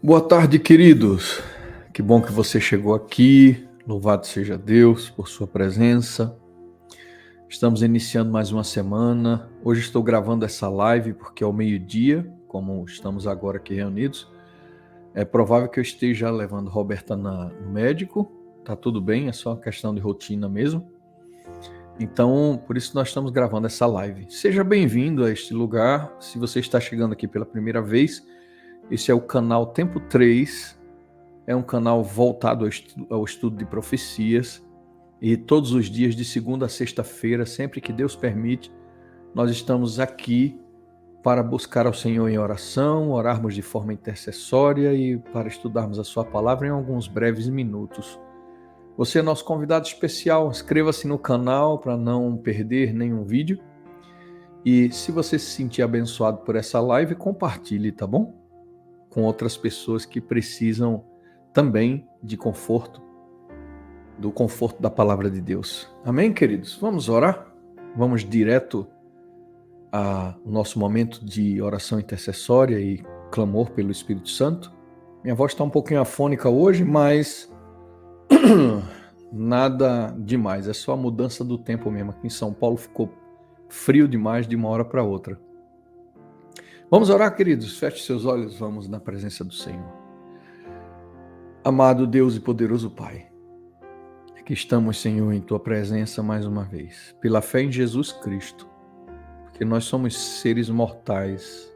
Boa tarde, queridos. Que bom que você chegou aqui. Louvado seja Deus por sua presença. Estamos iniciando mais uma semana. Hoje estou gravando essa live porque é ao meio-dia, como estamos agora aqui reunidos. É provável que eu esteja levando Roberta no médico. Tá tudo bem, é só uma questão de rotina mesmo. Então, por isso nós estamos gravando essa live. Seja bem-vindo a este lugar. Se você está chegando aqui pela primeira vez, esse é o canal Tempo 3. É um canal voltado ao estudo de profecias. E todos os dias, de segunda a sexta-feira, sempre que Deus permite, nós estamos aqui para buscar ao Senhor em oração, orarmos de forma intercessória e para estudarmos a sua palavra em alguns breves minutos. Você é nosso convidado especial, inscreva-se no canal para não perder nenhum vídeo. E se você se sentir abençoado por essa live, compartilhe, tá bom? Com outras pessoas que precisam também de conforto, do conforto da palavra de Deus. Amém, queridos? Vamos orar? Vamos direto ao nosso momento de oração intercessória e clamor pelo Espírito Santo. Minha voz está um pouquinho afônica hoje, mas nada demais, é só a mudança do tempo mesmo. Aqui em São Paulo ficou frio demais de uma hora para outra. Vamos orar, queridos? Feche seus olhos, vamos na presença do Senhor. Amado Deus e poderoso Pai, aqui estamos, Senhor, em Tua presença mais uma vez, pela fé em Jesus Cristo, porque nós somos seres mortais,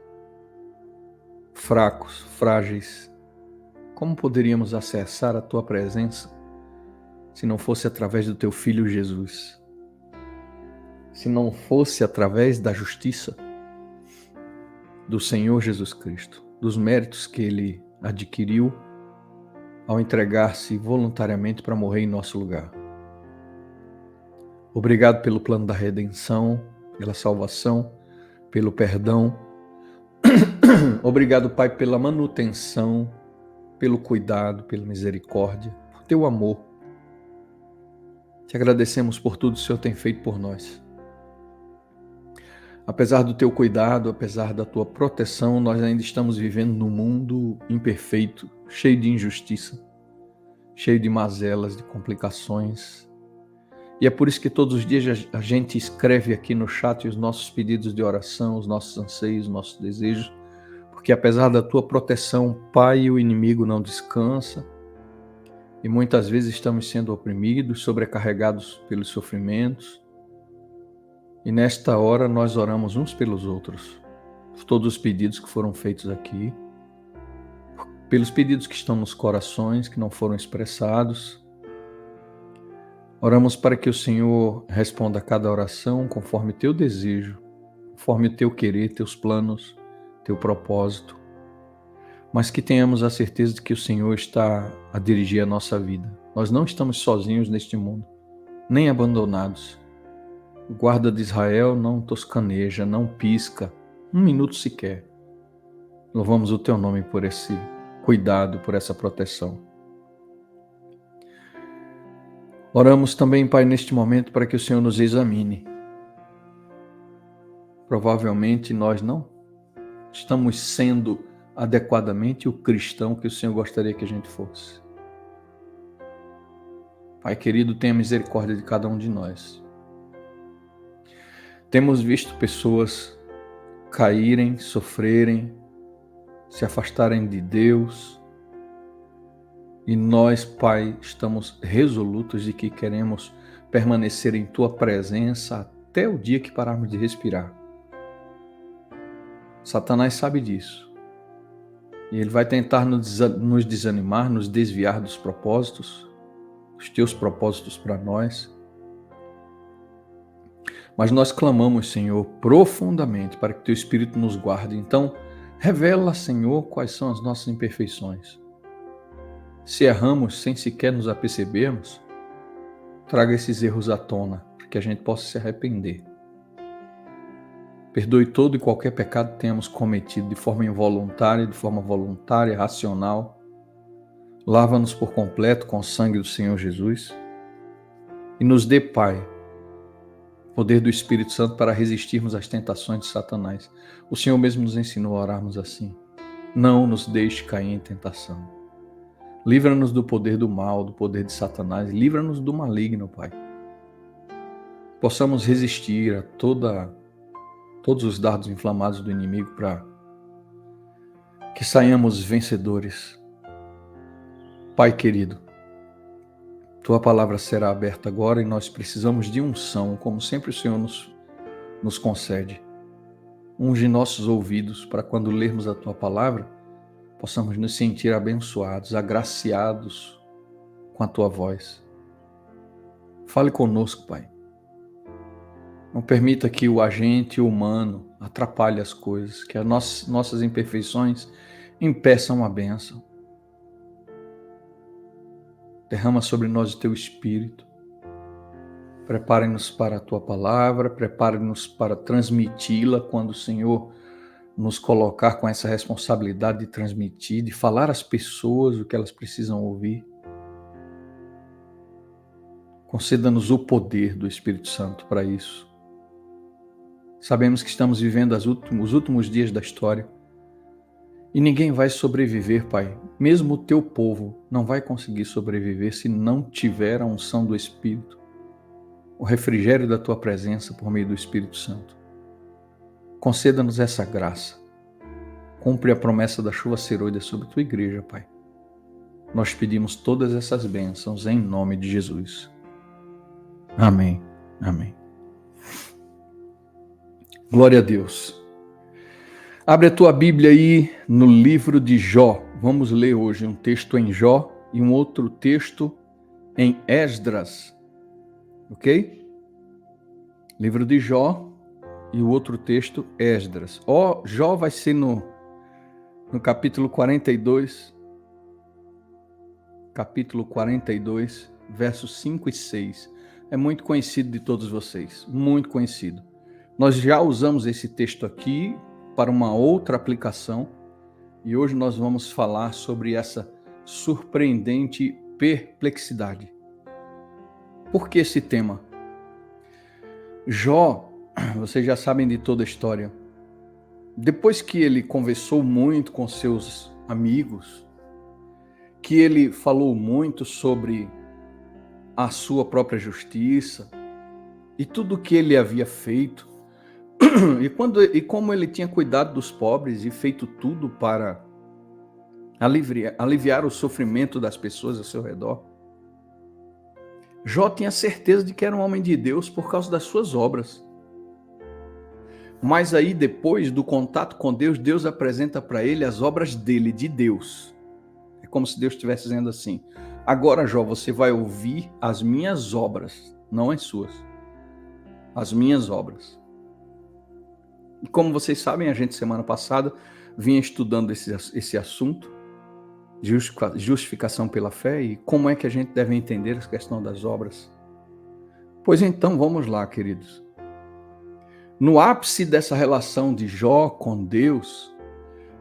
fracos, frágeis. Como poderíamos acessar a Tua presença se não fosse através do Teu Filho Jesus? Se não fosse através da justiça do Senhor Jesus Cristo, dos méritos que Ele adquiriu ao entregar-se voluntariamente para morrer em nosso lugar. Obrigado pelo plano da redenção, pela salvação, pelo perdão. Obrigado, Pai, pela manutenção, pelo cuidado, pela misericórdia, por Teu amor. Te agradecemos por tudo que o Senhor tem feito por nós. Apesar do Teu cuidado, apesar da Tua proteção, nós ainda estamos vivendo num mundo imperfeito, cheio de injustiça, cheio de mazelas, de complicações. E é por isso que todos os dias a gente escreve aqui no chat os nossos pedidos de oração, os nossos anseios, os nossos desejos, porque apesar da Tua proteção, Pai, o inimigo não descansa, e muitas vezes estamos sendo oprimidos, sobrecarregados pelos sofrimentos. E nesta hora nós oramos uns pelos outros, por todos os pedidos que foram feitos aqui, pelos pedidos que estão nos corações, que não foram expressados. Oramos para que o Senhor responda a cada oração conforme Teu desejo, conforme o Teu querer, Teus planos, Teu propósito, mas que tenhamos a certeza de que o Senhor está a dirigir a nossa vida. Nós não estamos sozinhos neste mundo, nem abandonados. O guarda de Israel não toscaneja, não pisca, um minuto sequer. Louvamos o Teu nome por esse cuidado, por essa proteção. Oramos também, Pai, neste momento para que o Senhor nos examine. Provavelmente nós não estamos sendo adequadamente o cristão que o Senhor gostaria que a gente fosse. Pai querido, tenha misericórdia de cada um de nós. Temos visto pessoas caírem, sofrerem, se afastarem de Deus. E nós, Pai, estamos resolutos de que queremos permanecer em Tua presença até o dia que pararmos de respirar. Satanás sabe disso. E ele vai tentar nos desanimar, nos desviar dos propósitos, dos Teus propósitos para nós. Mas nós clamamos, Senhor, profundamente para que Teu Espírito nos guarde. Então, revela, Senhor, quais são as nossas imperfeições. Se erramos sem sequer nos apercebermos, traga esses erros à tona, para que a gente possa se arrepender. Perdoe todo e qualquer pecado que tenhamos cometido de forma involuntária, de forma voluntária, racional. Lava-nos por completo com o sangue do Senhor Jesus. E nos dê, Pai, poder do Espírito Santo para resistirmos às tentações de Satanás. O Senhor mesmo nos ensinou a orarmos assim. Não nos deixe cair em tentação. Livra-nos do poder do mal, do poder de Satanás. Livra-nos do maligno, Pai. Possamos resistir a todos os dardos inflamados do inimigo para que saiamos vencedores. Pai querido, Tua palavra será aberta agora e nós precisamos de unção, como sempre o Senhor nos concede. Unge nossos ouvidos para quando lermos a Tua palavra, possamos nos sentir abençoados, agraciados com a Tua voz. Fale conosco, Pai. Não permita que o agente humano atrapalhe as coisas, que as nossas imperfeições impeçam a bênção. Derrama sobre nós o Teu Espírito. Prepare-nos para a Tua palavra, prepare-nos para transmiti-la quando o Senhor nos colocar com essa responsabilidade de transmitir, de falar às pessoas o que elas precisam ouvir. Conceda-nos o poder do Espírito Santo para isso. Sabemos que estamos vivendo os últimos dias da história e ninguém vai sobreviver, Pai. Mesmo o Teu povo não vai conseguir sobreviver se não tiver a unção do Espírito, o refrigério da Tua presença por meio do Espírito Santo. Conceda-nos essa graça. Cumpre a promessa da chuva serôdia sobre a Tua igreja, Pai. Nós pedimos todas essas bênçãos em nome de Jesus. Amém. Amém. Glória a Deus. Abre a tua Bíblia aí no livro de Jó. Vamos ler hoje um texto em Jó e um outro texto em Esdras. Ok? Livro de Jó e o outro texto, Esdras. Jó vai ser no capítulo 42. Capítulo 42, versos 5 e 6. É muito conhecido de todos vocês. Muito conhecido. Nós já usamos esse texto aqui para uma outra aplicação e hoje nós vamos falar sobre essa surpreendente perplexidade. Por que esse tema? Jó, vocês já sabem de toda a história. Depois que ele conversou muito com seus amigos, que ele falou muito sobre a sua própria justiça e tudo o que ele havia feito, e como ele tinha cuidado dos pobres e feito tudo para aliviar o sofrimento das pessoas ao seu redor, Jó tinha certeza de que era um homem de Deus por causa das suas obras. Mas aí depois do contato com Deus, Deus apresenta para ele as obras dele, de Deus. É como se Deus estivesse dizendo assim: agora, Jó, você vai ouvir as minhas obras, não as suas. As minhas obras. E como vocês sabem, a gente semana passada vinha estudando esse assunto, justificação pela fé, e como é que a gente deve entender a questão das obras. Pois então, vamos lá, queridos. No ápice dessa relação de Jó com Deus,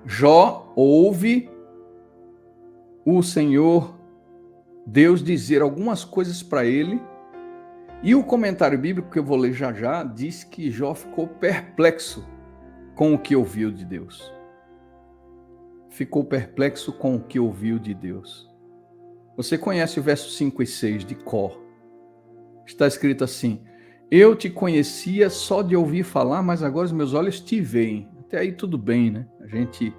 Jó ouve o Senhor Deus dizer algumas coisas para ele, e o comentário bíblico que eu vou ler já já diz que Jó ficou perplexo com o que ouviu de Deus. Ficou perplexo com o que ouviu de Deus. Você conhece o verso 5 e 6 de cor. Está escrito assim: eu te conhecia só de ouvir falar, mas agora os meus olhos te veem. Até aí tudo bem, né? A gente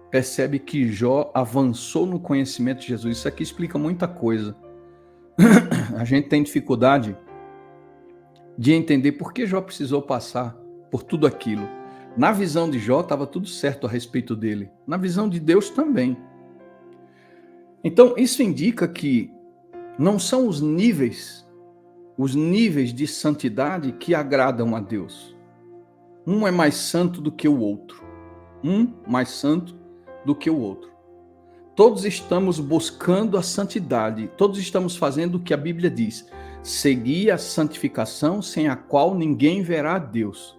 percebe que Jó avançou no conhecimento de Jesus. Isso aqui explica muita coisa. A gente tem dificuldade de entender por que Jó precisou passar por tudo aquilo. Na visão de Jó estava tudo certo a respeito dele. Na visão de Deus também. Então isso indica que não são os níveis de santidade que agradam a Deus. Um é mais santo do que o outro. Um mais santo do que o outro. Todos estamos buscando a santidade, todos estamos fazendo o que a Bíblia diz: seguir a santificação sem a qual ninguém verá a Deus.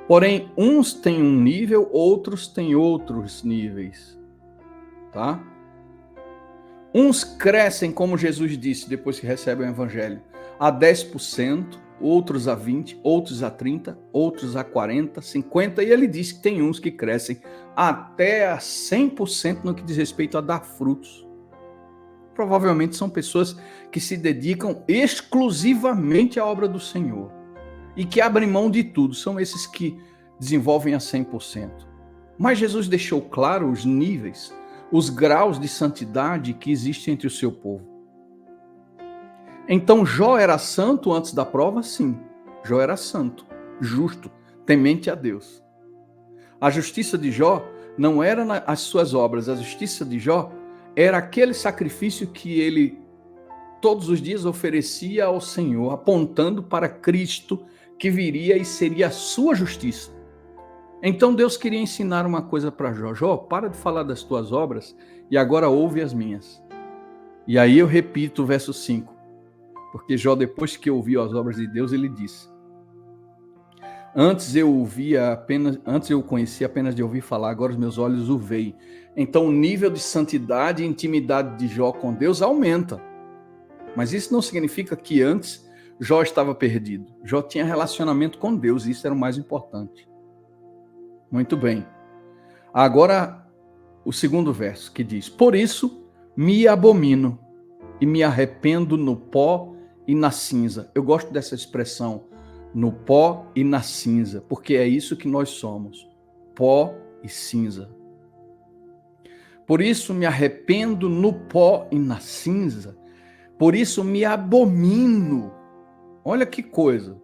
Porém, uns têm um nível, outros têm outros níveis, tá? Uns crescem, como Jesus disse depois que recebem o Evangelho, a 10%, outros a 20, outros a 30, outros a 40, 50, e ele diz que tem uns que crescem até a 100% no que diz respeito a dar frutos. Provavelmente são pessoas que se dedicam exclusivamente à obra do Senhor e que abrem mão de tudo, são esses que desenvolvem a 100%. Mas Jesus deixou claro os níveis, os graus de santidade que existem entre o seu povo. Então Jó era santo antes da prova? Sim. Jó era santo, justo, temente a Deus. A justiça de Jó não era as suas obras, a justiça de Jó era aquele sacrifício que ele todos os dias oferecia ao Senhor, apontando para Cristo que viria e seria a sua justiça. Então Deus queria ensinar uma coisa para Jó. Jó, para de falar das tuas obras e agora ouve as minhas. E aí eu repito o verso 5. Porque Jó, depois que ouviu as obras de Deus, ele disse: Antes eu conhecia apenas de ouvir falar, agora os meus olhos o veem. Então o nível de santidade e intimidade de Jó com Deus aumenta. Mas isso não significa que antes Jó estava perdido. Jó tinha relacionamento com Deus, e isso era o mais importante. Muito bem. Agora o segundo verso que diz: Por isso me abomino e me arrependo no pó e na cinza. Eu gosto dessa expressão, no pó e na cinza, porque é isso que nós somos, pó e cinza. Por isso me arrependo no pó e na cinza, por isso me abomino. Olha que coisa.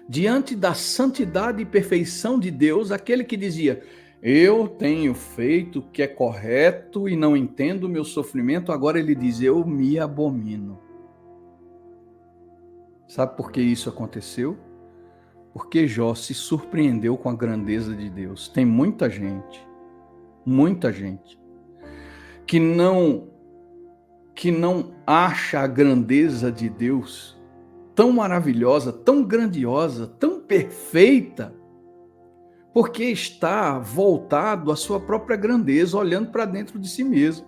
Diante da santidade e perfeição de Deus, aquele que dizia: eu tenho feito o que é correto e não entendo o meu sofrimento, agora ele diz: eu me abomino. Sabe por que isso aconteceu? Porque Jó se surpreendeu com a grandeza de Deus. Tem muita gente que não acha a grandeza de Deus tão maravilhosa, tão grandiosa, tão perfeita, porque está voltado à sua própria grandeza, olhando para dentro de si mesmo.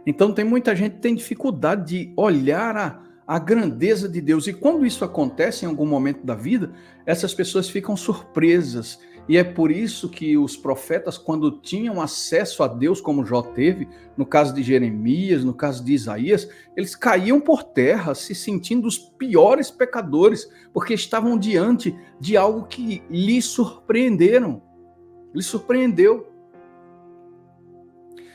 Então tem muita gente que tem dificuldade de olhar a grandeza de Deus. E quando isso acontece em algum momento da vida, essas pessoas ficam surpresas. E é por isso que os profetas, quando tinham acesso a Deus, como Jó teve, no caso de Jeremias, no caso de Isaías, eles caíam por terra, se sentindo os piores pecadores, porque estavam diante de algo que lhes surpreendeu.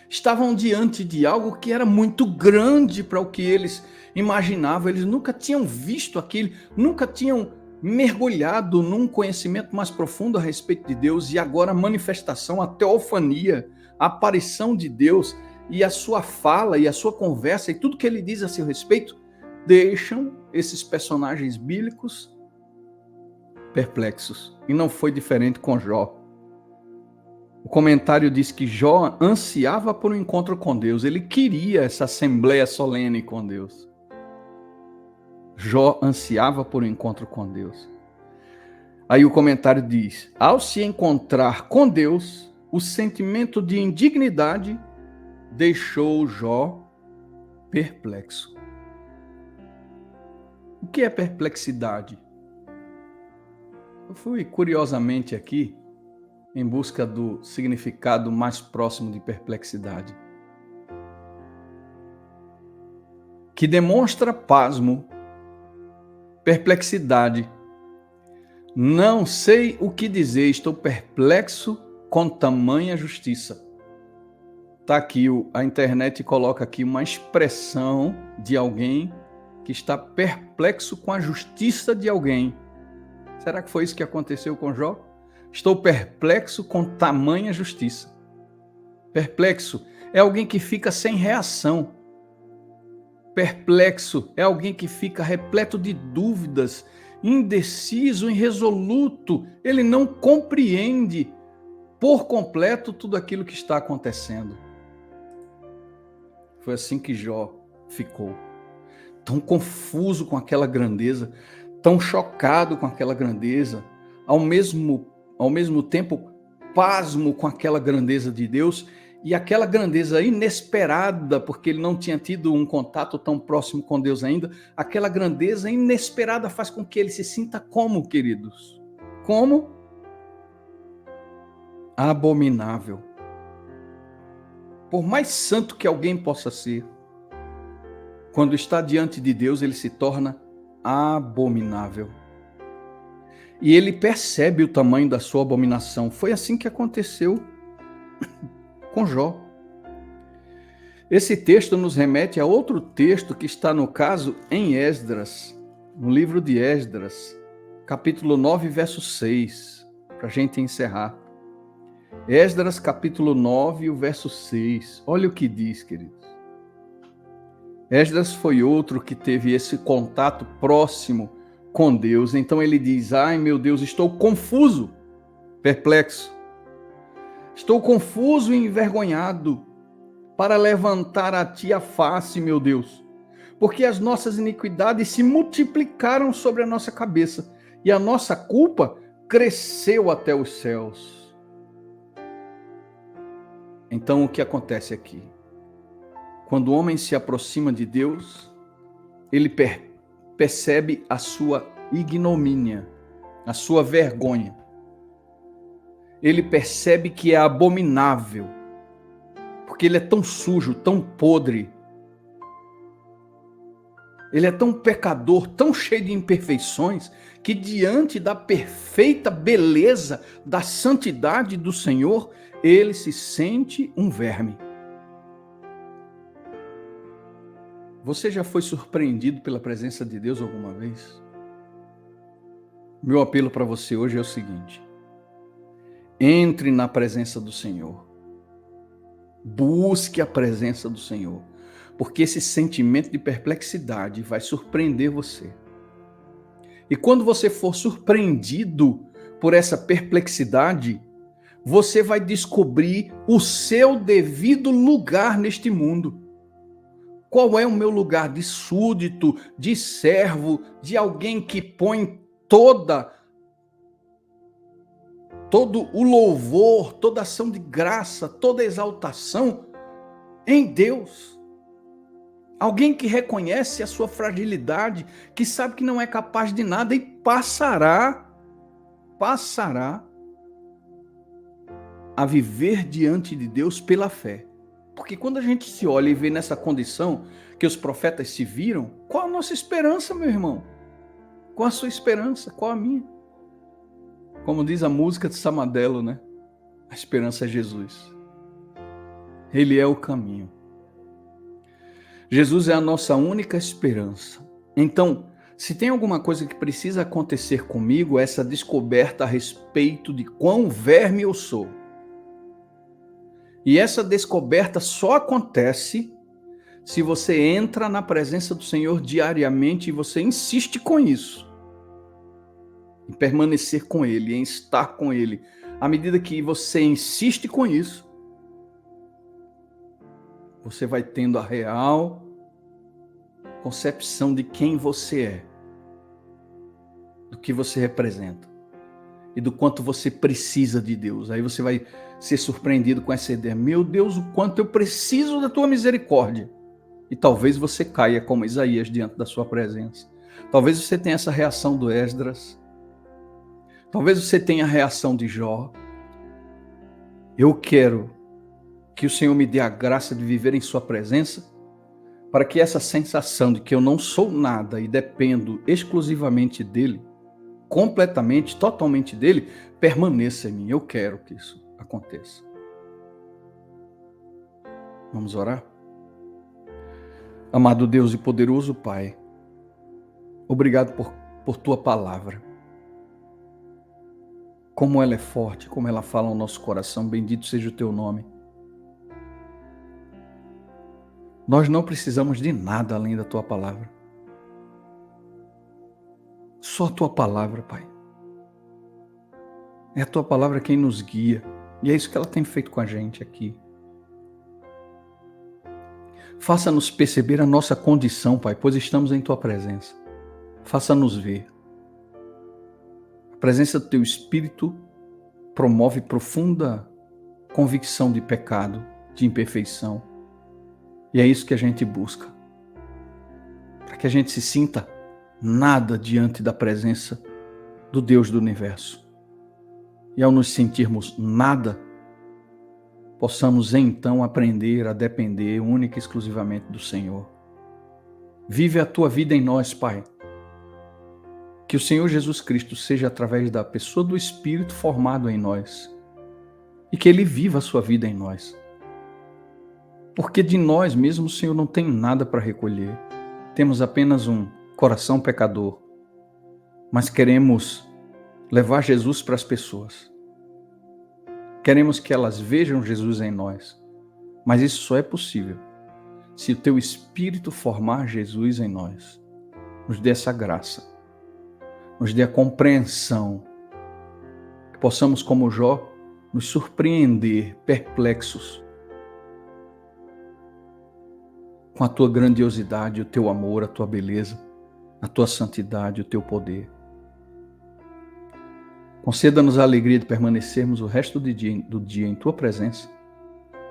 Estavam diante de algo que era muito grande para o que eles imaginavam. Eles nunca tinham visto aquilo, nunca tinham mergulhado num conhecimento mais profundo a respeito de Deus, e agora a manifestação, a teofania, a aparição de Deus e a sua fala e a sua conversa e tudo que ele diz a seu respeito deixam esses personagens bíblicos perplexos. E não foi diferente com Jó. O comentário diz que Jó ansiava por um encontro com Deus. Ele queria essa assembleia solene com Deus. Jó ansiava por um encontro com Deus. Aí o comentário diz: ao se encontrar com Deus, o sentimento de indignidade deixou Jó perplexo. O que é perplexidade? Eu fui curiosamente aqui em busca do significado mais próximo de perplexidade, que demonstra pasmo, perplexidade. Não sei o que dizer, estou perplexo com tamanha justiça. Está aqui, a internet coloca aqui uma expressão de alguém que está perplexo com a justiça de alguém. Será que foi isso que aconteceu com Jó? Estou perplexo com tamanha justiça. Perplexo é alguém que fica sem reação. Perplexo é alguém que fica repleto de dúvidas, indeciso, irresoluto. Ele não compreende por completo tudo aquilo que está acontecendo. Foi assim que Jó ficou. Tão confuso com aquela grandeza, tão chocado com aquela grandeza, ao mesmo tempo pasmo com aquela grandeza de Deus, E aquela grandeza inesperada, porque ele não tinha tido um contato tão próximo com Deus ainda, aquela grandeza inesperada faz com que ele se sinta como, queridos? Como? Abominável. Por mais santo que alguém possa ser, quando está diante de Deus, ele se torna abominável. E ele percebe o tamanho da sua abominação. Foi assim que aconteceu com Jó. Esse texto nos remete a outro texto que está, no caso, em Esdras, no livro de Esdras, capítulo 9, verso 6, para a gente encerrar. Esdras, capítulo 9, o verso 6. Olha o que diz, queridos. Esdras foi outro que teve esse contato próximo com Deus. Então ele diz: ai meu Deus, estou confuso, perplexo. Estou confuso e envergonhado para levantar a ti a face, meu Deus, porque as nossas iniquidades se multiplicaram sobre a nossa cabeça e a nossa culpa cresceu até os céus. Então o que acontece aqui? Quando o homem se aproxima de Deus, ele percebe a sua ignomínia, a sua vergonha. Ele percebe que é abominável, porque ele é tão sujo, tão podre. Ele é tão pecador, tão cheio de imperfeições, que diante da perfeita beleza, da santidade do Senhor, ele se sente um verme. Você já foi surpreendido pela presença de Deus alguma vez? Meu apelo para você hoje é o seguinte: entre na presença do Senhor. Busque a presença do Senhor, porque esse sentimento de perplexidade vai surpreender você. E quando você for surpreendido por essa perplexidade, você vai descobrir o seu devido lugar neste mundo. Qual é o meu lugar de súdito, de servo, de alguém que põe todo o louvor, toda ação de graça, toda exaltação em Deus. Alguém que reconhece a sua fragilidade, que sabe que não é capaz de nada e passará a viver diante de Deus pela fé. Porque quando a gente se olha e vê nessa condição que os profetas se viram, qual a nossa esperança, meu irmão? Qual a sua esperança? Qual a minha? Como diz a música de Samadelo, né? A esperança é Jesus. Ele é o caminho. Jesus é a nossa única esperança. Então, se tem alguma coisa que precisa acontecer comigo, é essa descoberta a respeito de quão verme eu sou. E essa descoberta só acontece se você entra na presença do Senhor diariamente e você insiste com isso. Em permanecer com Ele, em estar com Ele. À medida que você insiste com isso, você vai tendo a real concepção de quem você é, do que você representa e do quanto você precisa de Deus. Aí você vai ser surpreendido com essa ideia: meu Deus, o quanto eu preciso da tua misericórdia. E talvez você caia como Isaías diante da sua presença. Talvez você tenha essa reação do Esdras. Talvez você tenha a reação de Jó. Eu quero que o Senhor me dê a graça de viver em sua presença, para que essa sensação de que eu não sou nada e dependo exclusivamente dele, completamente, totalmente dele, permaneça em mim. Eu quero que isso aconteça. Vamos orar? Amado Deus e poderoso Pai, obrigado por tua palavra. Como ela é forte, como ela fala ao nosso coração, bendito seja o teu nome. Nós não precisamos de nada além da tua palavra. Só a tua palavra, Pai. É a tua palavra quem nos guia. E é isso que ela tem feito com a gente aqui. Faça-nos perceber a nossa condição, Pai, pois estamos em tua presença. Faça-nos ver. A presença do teu Espírito promove profunda convicção de pecado, de imperfeição. E é isso que a gente busca. Para que a gente se sinta nada diante da presença do Deus do universo. E ao nos sentirmos nada, possamos então aprender a depender única e exclusivamente do Senhor. Vive a tua vida em nós, Pai. Que o Senhor Jesus Cristo seja através da pessoa do Espírito formado em nós. E que Ele viva a sua vida em nós. Porque de nós mesmos o Senhor não tem nada para recolher. Temos apenas um coração pecador. Mas queremos levar Jesus para as pessoas. Queremos que elas vejam Jesus em nós. Mas isso só é possível se o teu Espírito formar Jesus em nós. Nos dê essa graça. Nos dê a compreensão. Que possamos, como Jó, nos surpreender, perplexos, com a tua grandiosidade, o teu amor, a tua beleza, a tua santidade, o teu poder. Conceda-nos a alegria de permanecermos o resto do dia em tua presença.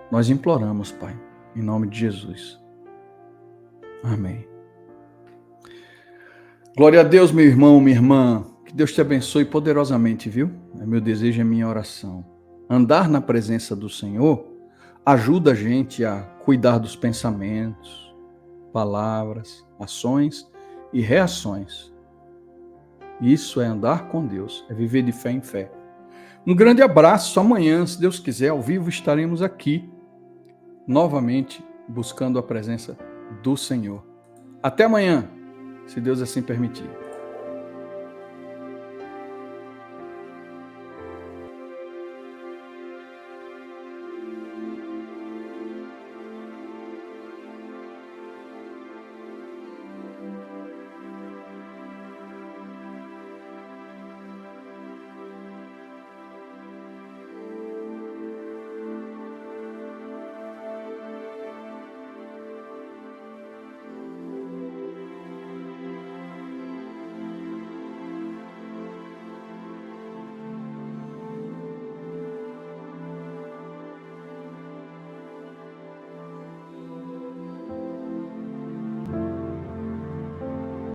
Nós imploramos, Pai, em nome de Jesus. Amém. Glória a Deus, meu irmão, minha irmã. Que Deus te abençoe poderosamente, viu? É meu desejo e a minha oração. Andar na presença do Senhor ajuda a gente a cuidar dos pensamentos, palavras, ações e reações. Isso é andar com Deus, é viver de fé em fé. Um grande abraço. Amanhã, se Deus quiser, ao vivo estaremos aqui, novamente, buscando a presença do Senhor. Até amanhã, se Deus assim permitir.